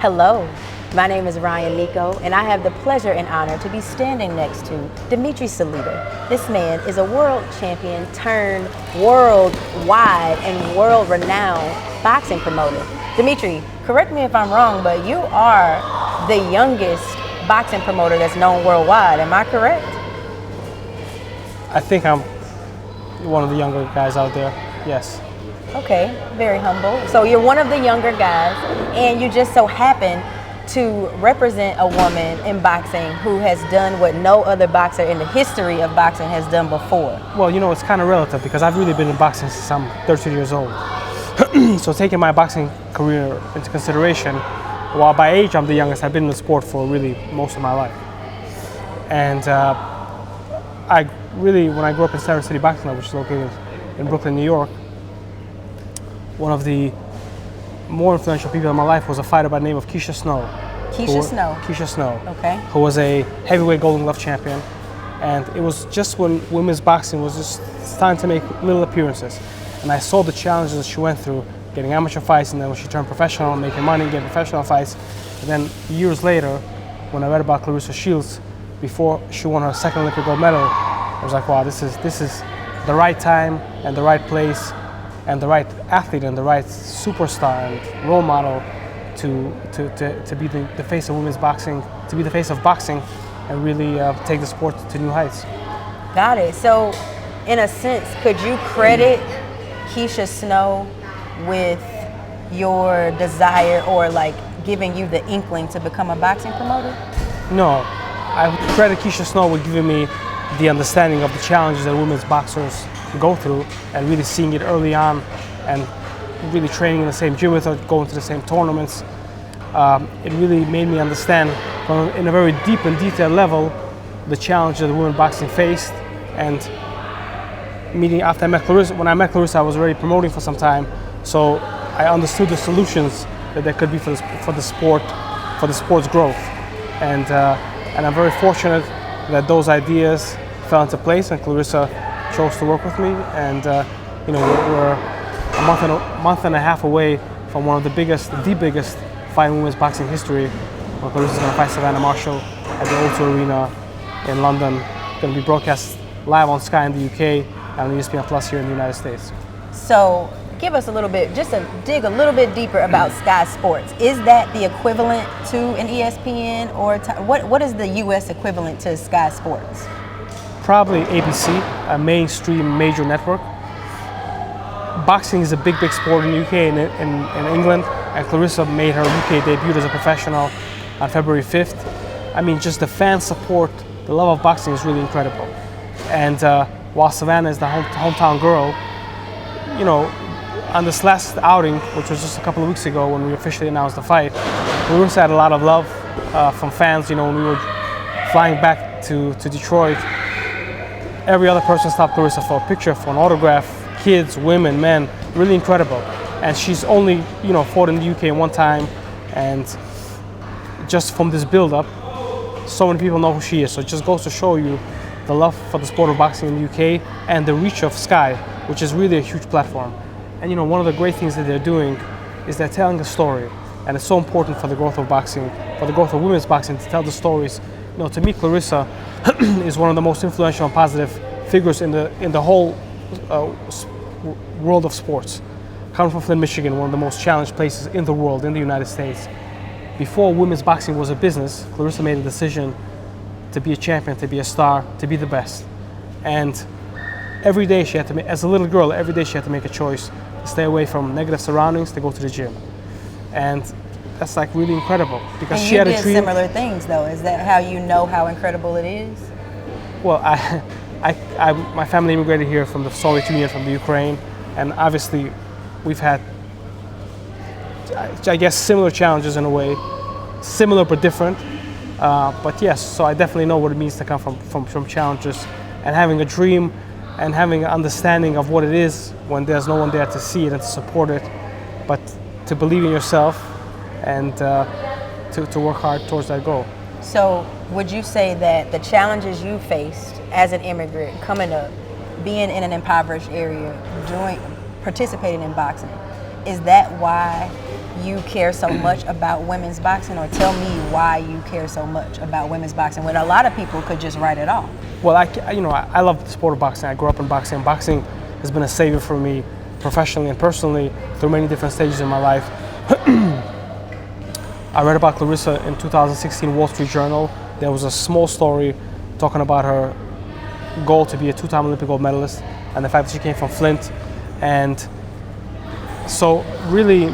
Hello, my name is Ryan Nico, and I have the pleasure and honor to be standing next to Dimitri Salita. This man is a world champion turned worldwide and world-renowned boxing promoter. Dimitri, correct me if I'm wrong, but you are the youngest boxing promoter that's known worldwide. Am I correct? I think I'm one of the younger guys out there, yes. Okay, very humble. So you're one of the younger guys, and you just so happen to represent a woman in boxing who has done what no other boxer in the history of boxing has done before. Well, you know, it's kind of relative because I've really been in boxing since I'm 13 years old. So taking my boxing career into consideration, while by age I'm the youngest, I've been in the sport for really most of my life. And when I grew up in Center City Boxing Club, which is located in Brooklyn, New York, one of the more influential people in my life was a fighter by the name of Keisha Snow. Keisha Snow. Okay. Who was a heavyweight Golden Glove champion. And it was just when women's boxing was just starting to make little appearances. And I saw the challenges that she went through, getting amateur fights, and then when she turned professional, making money, getting professional fights. And then years later, when I read about Claressa Shields, before she won her second Olympic gold medal, I was like, wow, this is the right time and the right place and the right athlete and the right superstar and role model to be the face of women's boxing, to be the face of boxing and really take the sport to new heights. Got it. So in a sense, could you credit Keisha Snow with your desire or like giving you the inkling to become a boxing promoter? No, I would credit Keisha Snow with giving me the understanding of the challenges that women's boxers go through and really seeing it early on and really training in the same gym with her, going to the same tournaments. It really made me understand in a very deep and detailed level the challenges that women boxing faced. And after I met Claressa, when I met Claressa, I was already promoting for some time, so I understood the solutions that there could be for the sport's growth. And I'm very fortunate that those ideas fell into place and Claressa chose to work with me. And we're a month and a half away from one of the biggest fight in women's boxing history. Claressa's going to fight Savannah Marshall at the O2 Arena in London. Going to be broadcast live on Sky in the UK and on ESPN Plus here in the United States. So give us a little bit, just to dig a little bit deeper about Sky Sports. Is that the equivalent to an ESPN or what is the US equivalent to Sky Sports? Probably ABC, a mainstream major network. Boxing is a big sport in the UK and in England, and Claressa made her UK debut as a professional on February 5th. I mean, just the fan support, the love of boxing is really incredible. And while Savannah is the hometown girl, you know, on this last outing, which was just a couple of weeks ago when we officially announced the fight, Claressa had a lot of love from fans. You know, when we were flying back to Detroit, every other person stopped Claressa for a picture, for an autograph, kids, women, men, really incredible. And she's only, fought in the UK one time, and just from this build-up, so many people know who she is. So it just goes to show you the love for the sport of boxing in the UK and the reach of Sky, which is really a huge platform. And one of the great things that they're doing is they're telling a story, and it's so important for the growth of boxing, for the growth of women's boxing, to tell the stories. To me, Claressa is one of the most influential and positive figures in the whole world of sports. Coming from Flint, Michigan, one of the most challenged places in the world, in the United States. Before women's boxing was a business, Claressa made a decision to be a champion, to be a star, to be the best. And every day she had to make, as a little girl, every day she had to make a choice to stay away from negative surroundings, to go to the gym. And that's like really incredible because she had a dream. And you did similar things though. Is that how you know how incredible it is? Well, my family immigrated here from the Soviet Union, from the Ukraine, and obviously we've had, I guess, similar challenges in a way, similar but different. But yes, so I definitely know what it means to come from challenges and having a dream and having an understanding of what it is when there's no one there to see it and to support it, but to believe in yourself and to work hard towards that goal. So would you say that the challenges you faced as an immigrant coming up, being in an impoverished area, participating in boxing, is that why you care so much about women's boxing, or tell me why you care so much about women's boxing when a lot of people could just write it off? Well, I love the sport of boxing. I grew up in boxing. Boxing has been a savior for me professionally and personally through many different stages in my life. I read about Clarissa in 2016 Wall Street Journal. There was a small story talking about her goal to be a two-time Olympic gold medalist and the fact that she came from Flint. And so really,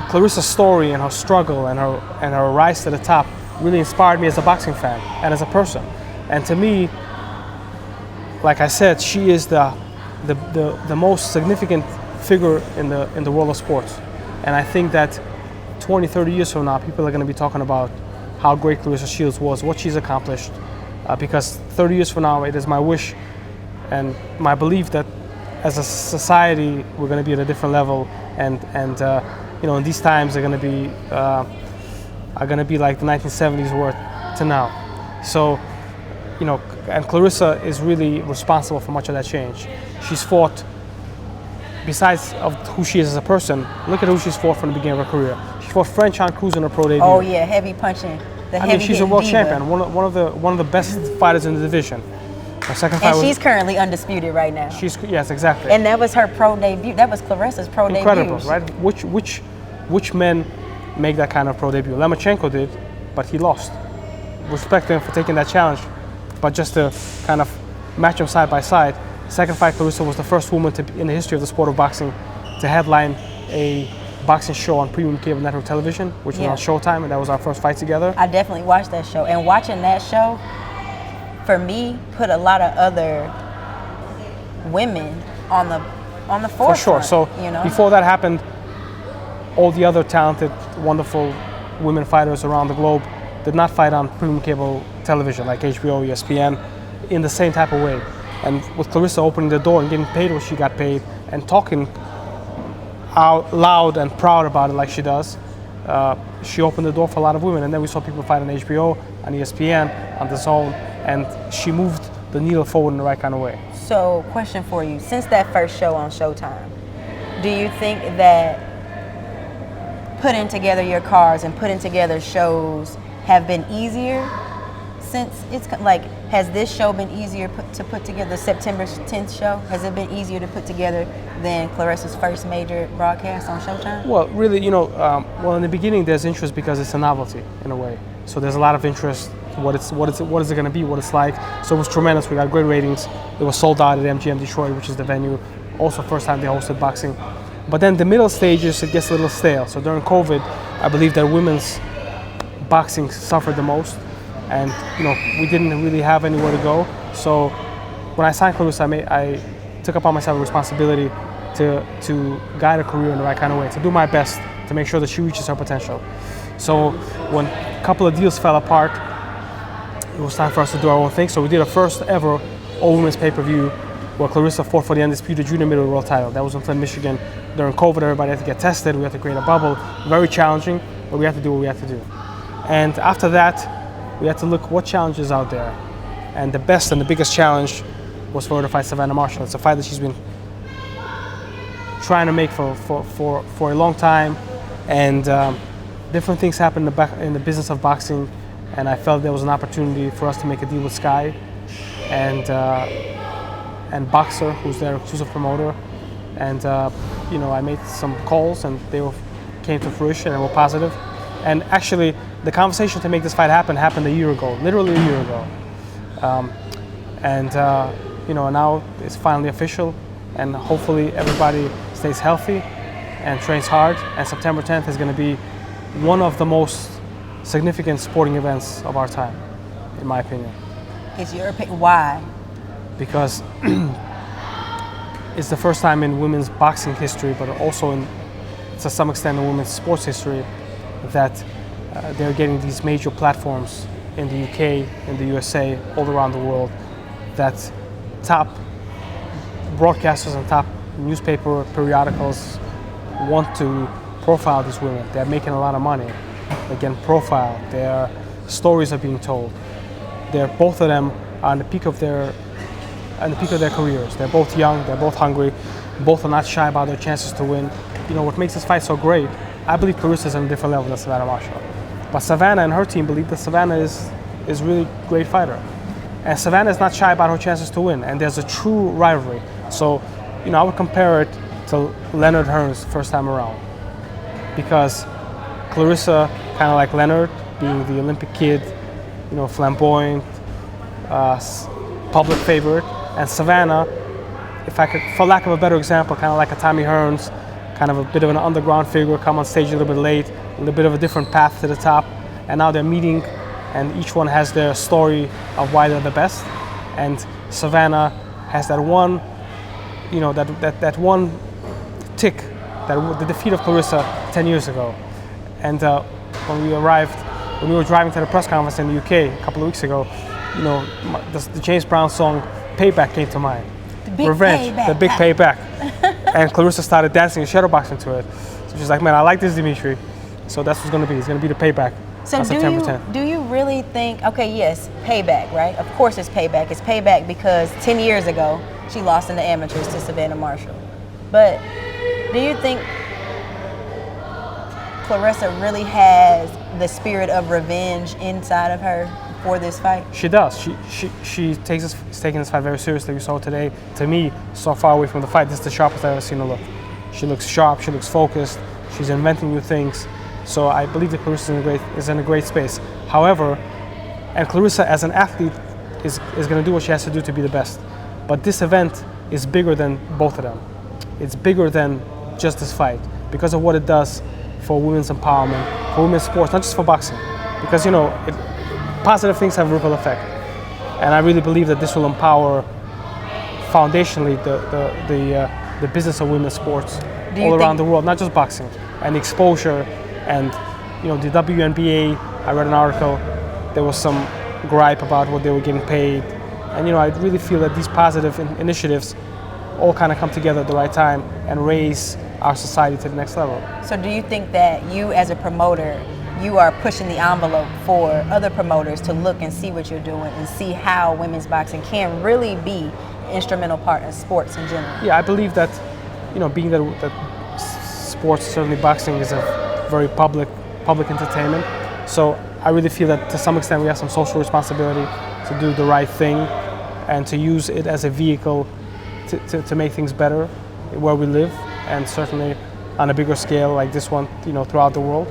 Clarissa's story and her struggle and her rise to the top really inspired me as a boxing fan and as a person. And to me, like I said, she is the most significant figure in the world of sports. And I think that 20, 30 years from now, people are going to be talking about how great Clarissa Shields was, what she's accomplished. Because 30 years from now, it is my wish and my belief that as a society, we're going to be at a different level. And in these times are going to be like the 1970s were to now. So, and Clarissa is really responsible for much of that change. She's fought, besides of who she is as a person, look at who she's fought from the beginning of her career. She fought Franchon Cruz in her pro debut. Oh yeah, heavy punching. She's a world champion, one of the best fighters in the division. Her second fight she's currently undisputed right now. Yes, exactly. And that was her pro debut. That was Clarissa's pro debut. Incredible, right? Which men make that kind of pro debut? Lomachenko did, but he lost. Respect him for taking that challenge, but just to kind of match them side by side. Second fight, Clarissa was the first woman in the history of the sport of boxing to headline a boxing show on premium cable network television, which was on Showtime, and that was our first fight together. I definitely watched that show, and watching that show, for me, put a lot of other women on the forefront. For sure. So before that happened, all the other talented, wonderful women fighters around the globe did not fight on premium cable television like HBO, ESPN, in the same type of way. And with Clarissa opening the door and getting paid what she got paid and talking out loud and proud about it like she does, she opened the door for a lot of women. And then we saw people fight on HBO, on ESPN, on The Zone, and she moved the needle forward in the right kind of way. So, question for you. Since that first show on Showtime, do you think that putting together your cards and putting together shows have been easier since it's like, has this show been easier to put together, the September 10th show? Has it been easier to put together than Clarissa's first major broadcast on Showtime? Well, really, in the beginning there's interest because it's a novelty in a way. So there's a lot of interest. What is it going to be? What it's like? So it was tremendous. We got great ratings. It was sold out at MGM Detroit, which is the venue. Also, first time they hosted boxing. But then the middle stages, it gets a little stale. So during COVID, I believe that women's boxing suffered the most, and we didn't really have anywhere to go. So when I signed Clarissa, I took upon myself a responsibility to guide her career in the right kind of way, to do my best to make sure that she reaches her potential. So when a couple of deals fell apart, it was time for us to do our own thing. So we did a first ever all-women's pay-per-view where Clarissa fought for the undisputed junior middleweight world title. That was in Flint, Michigan. During COVID, everybody had to get tested. We had to create a bubble. Very challenging, but we had to do what we had to do. And after that, we had to look what challenges out there. And the best and the biggest challenge was for her to fight Savannah Marshall. It's a fight that she's been trying to make for a long time. And different things happened in the business of boxing. And I felt there was an opportunity for us to make a deal with Sky and Boxer, who's their exclusive promoter. And I made some calls, and they came to fruition and were positive. And actually, the conversation to make this fight happened a year ago, literally a year ago. Now it's finally official, and hopefully everybody stays healthy and trains hard. And September 10th is going to be one of the most significant sporting events of our time, in my opinion. It's your opinion. Why? Because it's the first time in women's boxing history, but also to some extent in women's sports history, that they're getting these major platforms in the UK, in the USA, all around the world, that top broadcasters and top newspaper periodicals want to profile these women. They're making a lot of money. They're getting profiled. Their stories are being told. Both of them are on the peak of their careers. They're both young. They're both hungry. Both are not shy about their chances to win. What makes this fight so great I believe Clarissa is on a different level than Savannah Marshall. But Savannah and her team believe that Savannah is really a great fighter. And Savannah is not shy about her chances to win, and there's a true rivalry. So, I would compare it to Leonard Hearns first time around. Because Clarissa, kind of like Leonard, being the Olympic kid, flamboyant, public favorite, and Savannah, if I could, for lack of a better example, kind of like a Tommy Hearns, kind of a bit of an underground figure, come on stage a little bit late, a little bit of a different path to the top, and now they're meeting, and each one has their story of why they're the best. And Savannah has that one, that one tick, the defeat of Clarissa 10 years ago. And when we were driving to the press conference in the UK a couple of weeks ago, the James Brown song "Payback" came to mind. Revenge, the big payback. And Clarissa started dancing and shadowboxing to it. So she's like, man, I like this, Dimitri. So that's what's going to be. It's going to be the payback. So on September 10th. Do you really think, okay, yes, payback, right? Of course it's payback. It's payback because 10 years ago, she lost in the amateurs to Savannah Marshall. But do you think Clarissa really has the spirit of revenge inside of her for this fight? She does. She is taking this fight very seriously. We saw today, to me, so far away from the fight, this is the sharpest I've ever seen her look. She looks sharp, she looks focused, she's inventing new things. So I believe that Clarissa is in a great space. However, and Clarissa as an athlete is going to do what she has to do to be the best. But this event is bigger than both of them. It's bigger than just this fight because of what it does for women's empowerment, for women's sports, not just for boxing. Because, positive things have a ripple effect. And I really believe that this will empower foundationally the business of women's sports all around the world, not just boxing. And exposure and, the WNBA, I read an article, there was some gripe about what they were getting paid. And, I really feel that these positive initiatives all kind of come together at the right time and raise our society to the next level. So do you think that you as a promoter, you are pushing the envelope for other promoters to look and see what you're doing and see how women's boxing can really be an instrumental part of sports in general? Yeah, I believe that, being that sports, certainly boxing, is a very public entertainment. So I really feel that to some extent we have some social responsibility to do the right thing and to use it as a vehicle to make things better where we live, and certainly on a bigger scale like this one, throughout the world.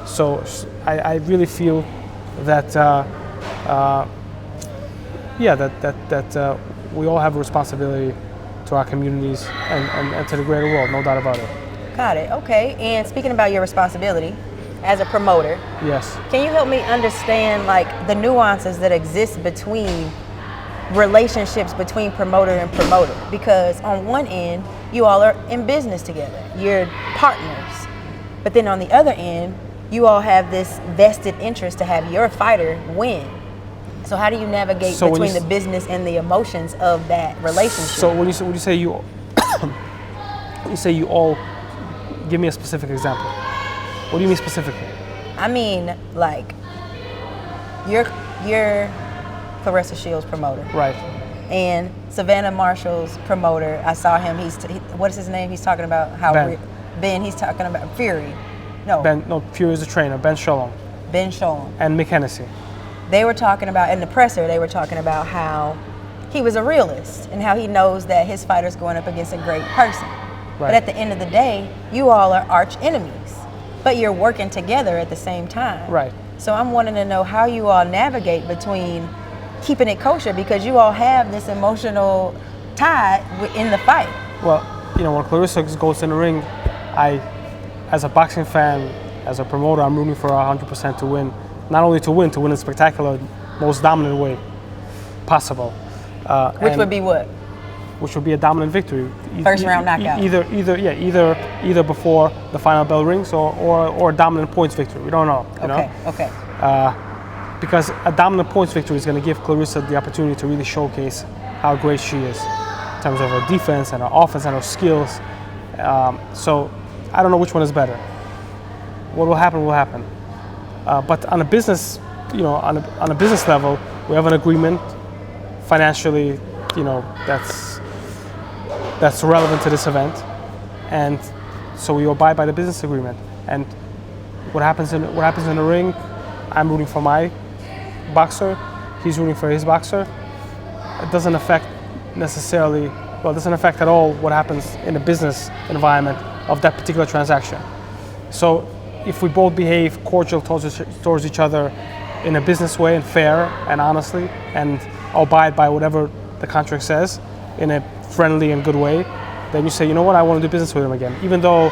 So I really feel that we all have a responsibility to our communities and to the greater world, no doubt about it. Got it. Okay. And speaking about your responsibility as a promoter, yes, can you help me understand the nuances that exist between relationships between promoter and promoter? Because on one end, you all are in business together, you're partners, but then on the other end, you all have this vested interest to have your fighter win. So how do you navigate between the business and the emotions of that relationship? So when you say you all, give me a specific example. What do you mean specifically? I mean, you're Clarissa Shields' promoter. Right. And Savannah Marshall's promoter, I saw him, what is his name? He's talking about how Ben, he's talking about Fury. Fury is the trainer, Ben Shalom. Ben Shalom. And Mick Hennessy. They were talking about, in the presser, they were talking about how he was a realist and how he knows that his fighter's going up against a great person. Right. But at the end of the day, you all are arch enemies, but you're working together at the same time. Right. So I'm wanting to know how you all navigate between keeping it kosher, because you all have this emotional tie in the fight. Well, when Clarissa goes in the ring, as a boxing fan, as a promoter, I'm rooting for her 100% to win. Not only to win in a spectacular, most dominant way possible. Which would be what? Which would be a dominant victory. First round knockout. Either before the final bell rings or a dominant points victory. We don't know. Okay. Because a dominant points victory is going to give Clarissa the opportunity to really showcase how great she is in terms of her defense and her offense and her skills. So I don't know which one is better. What will happen will happen. But on a business, on a business level, we have an agreement financially, that's relevant to this event, and so we abide by the business agreement. And what happens in the ring, I'm rooting for my boxer, he's rooting for his boxer. It doesn't affect necessarily, well, it doesn't affect at all what happens in the business environment of that particular transaction. So if we both behave cordial towards each other in a business way and fair and honestly, and abide by whatever the contract says in a friendly and good way, then you say, you know what, I want to do business with him again. Even though,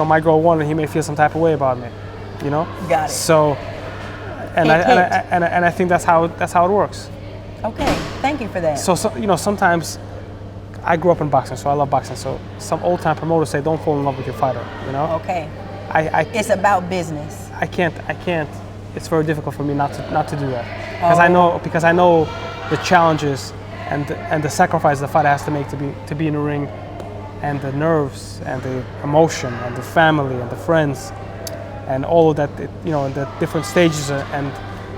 my girl won and he may feel some type of way about me, Got it. So, and I think that's how it works. Okay, thank you for that. So sometimes I grew up in boxing, so I love boxing. So some old time promoters say, don't fall in love with your fighter, Okay. It's about business. I can't. It's very difficult for me not to do that because I know the challenges and the sacrifice the fighter has to make to be in the ring, and the nerves and the emotion and the family and the friends and all of that, and the different stages and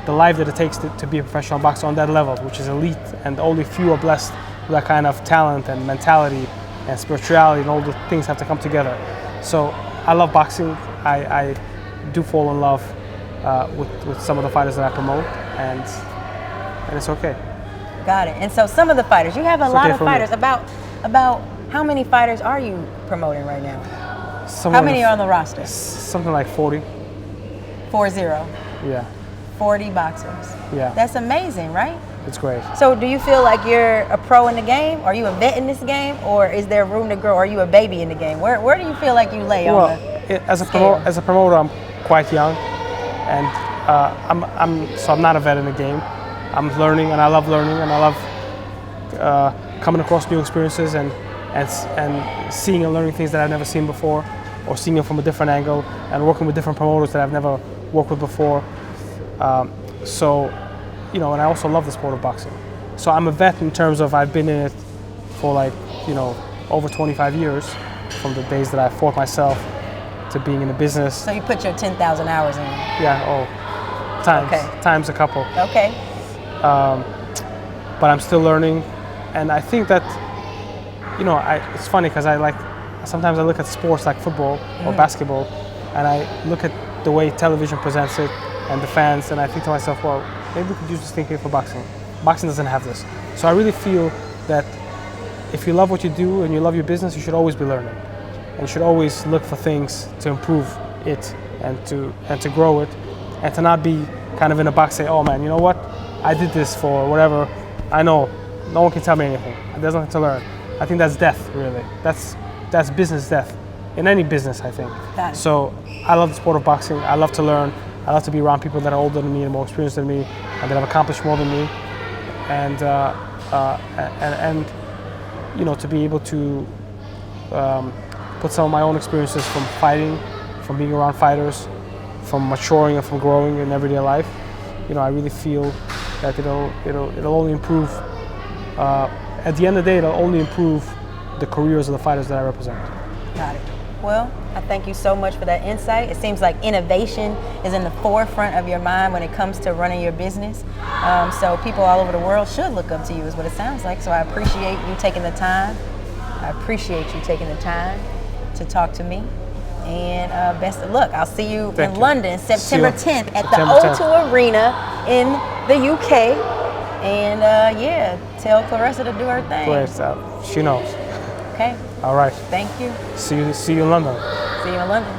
the life that it takes to be a professional boxer on that level, which is elite, and only few are blessed with that kind of talent and mentality and spirituality, and all the things have to come together. So I love boxing. I do fall in love with some of the fighters that I promote, and it's okay. Got it. And so some of the fighters, you have a lot of fighters. About how many fighters are you promoting right now? How many are on the roster? Something like 40. 40. Yeah. 40 boxers. Yeah. That's amazing, right? It's great. So do you feel like you're a pro in the game? Are you a vet in this game? Or is there room to grow? Are you a baby in the game? Where do you feel like you lay on the as a promoter, I'm quite young, and I'm not a vet in the game. I'm learning, and I love learning, and I love coming across new experiences and seeing and learning things that I've never seen before, or seeing it from a different angle, and working with different promoters that I've never worked with before. And I also love the sport of boxing. So I'm a vet in terms of I've been in it for over 25 years, from the days that I fought myself to being in the business. So you put your 10,000 hours in? Yeah, times a couple. Okay. But I'm still learning, and I think that, it's funny because sometimes I look at sports like football or basketball, and I look at the way television presents it and the fans, and I think to myself, well, maybe we could use this thing here for boxing. Boxing doesn't have this. So I really feel that if you love what you do and you love your business, you should always be learning. And you should always look for things to improve it and to grow it, and to not be kind of in a box say, oh man, you know what? I did this for whatever. I know, no one can tell me anything. There's nothing to learn. I think that's death, really. That's business death. In any business, I think. So I love the sport of boxing. I love to learn. I love to be around people that are older than me and more experienced than me, and that have accomplished more than me. And to be able to put some of my own experiences from fighting, from being around fighters, from maturing and from growing in everyday life. I really feel that it'll only improve. At the end of the day, it'll only improve the careers of the fighters that I represent. Got it. Well, I thank you so much for that insight. It seems like innovation is in the forefront of your mind when it comes to running your business. So people all over the world should look up to you, is what it sounds like. So I appreciate you taking the time. To talk to me. And best of luck. I'll see you in London, September 10th at the O2 Arena in the UK. And tell Clarissa to do her thing. Clarissa, she knows. Okay. All right. Thank you. See you in London. See you in London.